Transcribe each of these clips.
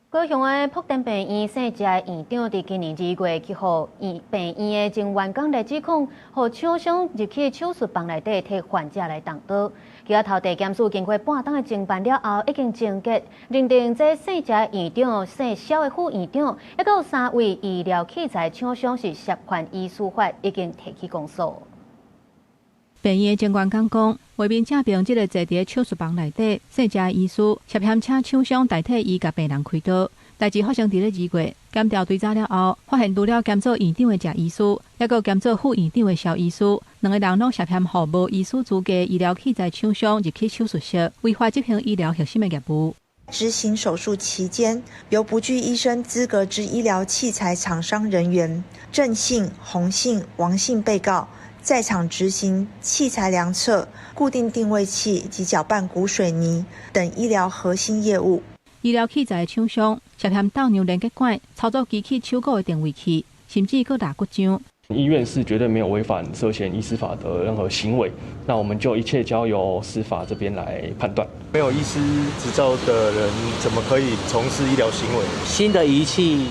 高雄的福田病院生食院長在今年2月7號，病院的前員工來指控，和廠商入去手術房內底替患者來動刀。今仔頭地檢署經過半冬的偵辦了後，已經終結認定這生食院長、生肖的副院長，還有3位醫療器材廠商是涉款依司法，已經提起公訴。病院的前員工講，為免證明這個坐佇手術房內底生食醫師涉嫌請廠商代替伊甲病人開刀。代志發生在2月，檢調追查了後，發現除了兼做院長的謝醫師，還有兼做副院長的蕭醫師，兩個人攏涉嫌互無醫師資格醫療器材廠商入去手術室，違法執行醫療核心的業務。執行手術期間，由不具醫生資格之醫療器材廠商人員鄭姓、洪姓、王姓被告，在場執行器材量測、固定定位器及攪拌骨水泥等醫療核心業務。醫療器材的廠商涉嫌盜用連接管、操作機器手骨的定位器，甚至擱打骨漿。醫院是絕對沒有違反涉嫌醫師法的任何行為，那我們就一切交由司法這邊來判斷。沒有醫師執照的人，怎麼可以從事醫療行為？新的儀器，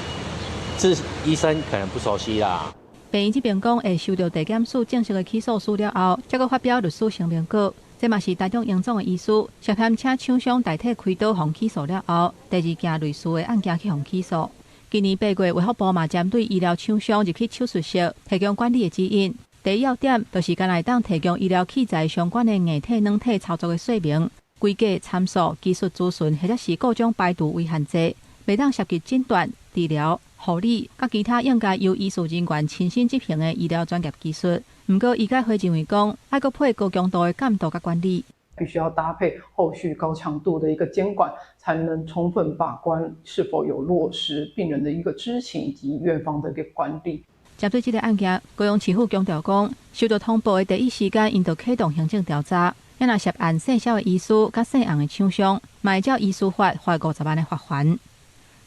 是醫生可能不熟悉啦。病院這邊講會收到地檢署正式的起訴書了後，才閣發表律師聲明稿。這嘛是台中榮總的醫師涉嫌請廠商代替開刀，互起訴了後，第2件類似的案件去互起訴。今年8月，衛福部嘛針對醫療廠商入去手術室提供管理的指引。第一要點就是敢來當提供醫療器材相關的硬體、軟體操作的說明、規格、參數、技術資訊，或者是各種排除為限制，袂當涉及診斷、治療、護理，甲其他應該由醫術人員親身執行的醫療專業技術。不過，醫改會認為講，還閣配高強度的監督甲管理，必須要搭配後續高強度的一個監管，才能充分把關是否有落實病人的一個知情以及院方的一個管理。針對這個案件，高雄市府強調講，收到通報的第一時間，因就啟動行政調查。若那涉案姓蕭的醫師甲姓洪的廠商，嘛會照醫師法罰50萬的罰鍰。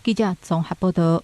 記者綜合報道。